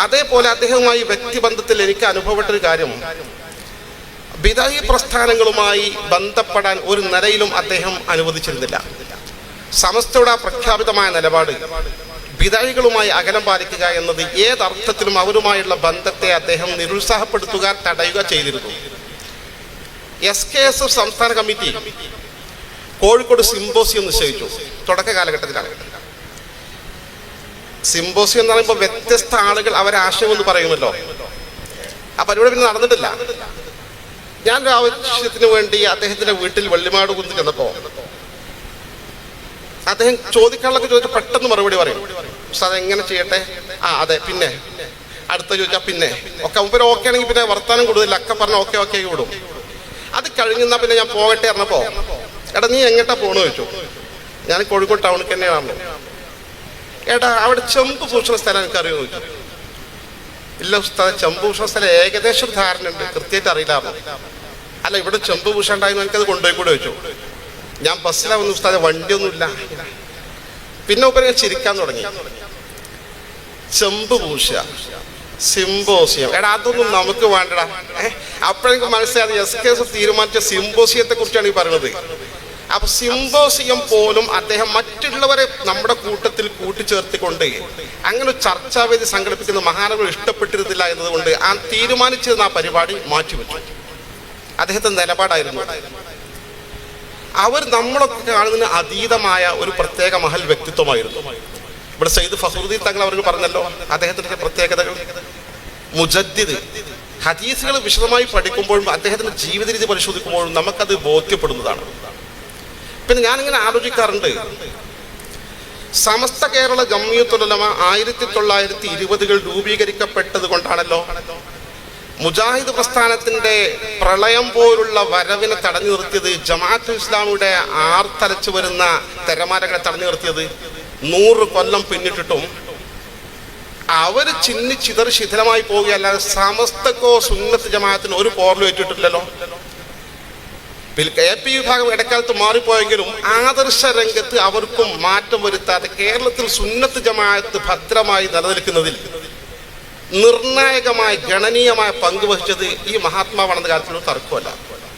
അതേപോലെ അദ്ദേഹവുമായി വ്യക്തിബന്ധത്തിൽ എനിക്ക് അനുഭവപ്പെട്ടൊരു കാര്യം, ബിദഈ പ്രസ്ഥാനങ്ങളുമായി ബന്ധപ്പെടാൻ ഒരു നിലയിലും അദ്ദേഹം അനുവദിച്ചിരുന്നില്ല. സമസ്തയുടെ പ്രഖ്യാപിതമായ നിലപാട് ബിദഈകളുമായി അകലം പാലിക്കുക എന്നത് ഏതർത്ഥത്തിലും അവരുമായുള്ള ബന്ധത്തെ അദ്ദേഹം നിരുത്സാഹപ്പെടുത്തുക, തടയുക ചെയ്തിരുന്നു. SKSF സംസ്ഥാന കമ്മിറ്റി കോഴിക്കോട് സിംബോസിയം നിശ്ചയിച്ചു. തുടക്ക കാലഘട്ടത്തിലാണ്. സിംബോസിയം എന്ന് പറയുമ്പോൾ വ്യത്യസ്ത ആളുകൾ അവരെ ആശയം എന്ന് പറയുമല്ലോ. ആ പരിപാടി പിന്നെ നടന്നിട്ടില്ല. ഞാനൊരു ആവശ്യത്തിന് വേണ്ടി അദ്ദേഹത്തിന്റെ വീട്ടിൽ വെള്ളിമാട് കുന്ന് ചെന്നപ്പോ അദ്ദേഹം ചോദിക്കാനുള്ളൊക്കെ ചോദിച്ചാൽ പെട്ടെന്ന് മറുപടി പറയും. പക്ഷെ അതെങ്ങനെ ചെയ്യട്ടെ, അതെ, പിന്നെ അടുത്ത ചോദിച്ചാൽ പിന്നെ ഒക്കെ മുമ്പ് ഓക്കെ ആണെങ്കിൽ പിന്നെ വർത്താനം കൂടുതൽ ഒക്കെ പറഞ്ഞ ഓക്കെ ഓക്കെ വിടും. അത് കഴിഞ്ഞാൽ പിന്നെ ഞാൻ പോകട്ടെ പറഞ്ഞപ്പോ, എടാ നീ എങ്ങോട്ടാ പോണെന്ന് ചോദിച്ചു. ഞാൻ കോഴിക്കോട് ടൗണിൽ തന്നെയാണ്. എടാ അവിടെ ചെമ്പ് സൂക്ഷിക്കുന്ന സ്ഥലം എനിക്കറിയുമോ ചോദിച്ചു. ഇല്ല ഉസ്താദ്, ചെമ്പ് സൂക്ഷിക്കുന്ന സ്ഥലം ഏകദേശം ധാരണ ഉണ്ട്, കൃത്യമായിട്ട് അറിയില്ലായിരുന്നു. അല്ല ഇവിടെ ചെമ്പ് പൂശ ഉണ്ടായിരുന്നു, എനിക്കത് കൊണ്ടുപോയി കൂടെ വെച്ചു. ഞാൻ ബസ്സിലാണ് വന്ന് ഉസ്താദ്, വണ്ടിയൊന്നുമില്ല. പിന്നെ ഇപ്പൊ ഞാൻ ചിരിക്കാൻ തുടങ്ങി. ചെമ്പ് പൂശ, സിംബോസിയം, എടാ അതൊന്നും നമുക്ക് വേണ്ടടാ. അപ്പോഴെനിക്ക് മനസ്സിലായത് SKSF തീരുമാനിച്ച സിംബോസിയത്തെ കുറിച്ചാണ് ഈ പറയുന്നത്. അപ്പൊ സിംബോസിയം പോലും അദ്ദേഹം മറ്റുള്ളവരെ നമ്മുടെ കൂട്ടത്തിൽ കൂട്ടിച്ചേർത്തിക്കൊണ്ട് അങ്ങനെ ഒരു ചർച്ചാവേദി സംഘടിപ്പിക്കുന്ന മഹാനവർ ഇഷ്ടപ്പെട്ടിരുന്നില്ല എന്നതുകൊണ്ട് ആ തീരുമാനിച്ചിരുന്ന ആ പരിപാടി മാറ്റിവെച്ചു. അദ്ദേഹത്തിന്റെ നിലപാടായിരുന്നു. അവർ നമ്മളൊക്കെ കാണുന്നതിന് അതീതമായ ഒരു പ്രത്യേക മഹൽ വ്യക്തിത്വമായിരുന്നു. ഇവിടെ സയ്യിദ് ഫഖറുദ്ദീൻ തങ്ങൾ അവർക്ക് പറഞ്ഞല്ലോ അദ്ദേഹത്തിന്റെ പ്രത്യേകതകൾ. മുജദ്ദിദ്, ഹദീസുകൾ വിശദമായി പഠിക്കുമ്പോഴും അദ്ദേഹത്തിന്റെ ജീവിത രീതി പരിശോധിക്കുമ്പോഴും നമുക്കത് ബോധ്യപ്പെടുന്നതാണ്. പിന്നെ ഞാനിങ്ങനെ ആലോചിക്കാറുണ്ട്, സമസ്ത കേരള ജംഇയ്യത്തുൽ ഉലമ 1920 രൂപീകരിക്കപ്പെട്ടത് കൊണ്ടാണല്ലോ മുജാഹിദ് പ്രസ്ഥാനത്തിന്റെ പ്രളയം പോലുള്ള വരവിനെ തടഞ്ഞു നിർത്തിയത്, ജമാഅത്ത് ഇസ്ലാമിയുടെ ആർത്തലച്ചു വരുന്ന തിരമാലകളെ തടഞ്ഞു നിർത്തിയത്. 100 കൊല്ലം പിന്നിട്ടിട്ടും അവർ ചിന്നി ചിതറി ശിഥിലമായി പോവുകയല്ലാതെ സമസ്തക്കോ സുന്നത്ത് ജമാഅത്തിന് ഒരു പോറലും ഏറ്റിട്ടില്ലല്ലോ. AP വിഭാഗം ഇടക്കാലത്ത് മാറിപ്പോയെങ്കിലും ആദർശ രംഗത്ത് അവർക്കും മാറ്റം വരുത്താതെ കേരളത്തിൽ സുന്നത്ത് ജമാഅത്ത് ഭദ്രമായി നിലനിൽക്കുന്നതിൽ നിർണായകമായ ഗണനീയമായ പങ്ക് വഹിച്ചത് ഈ മഹാത്മാവാണെന്ന കാര്യത്തിലൊരു തർക്കമല്ല.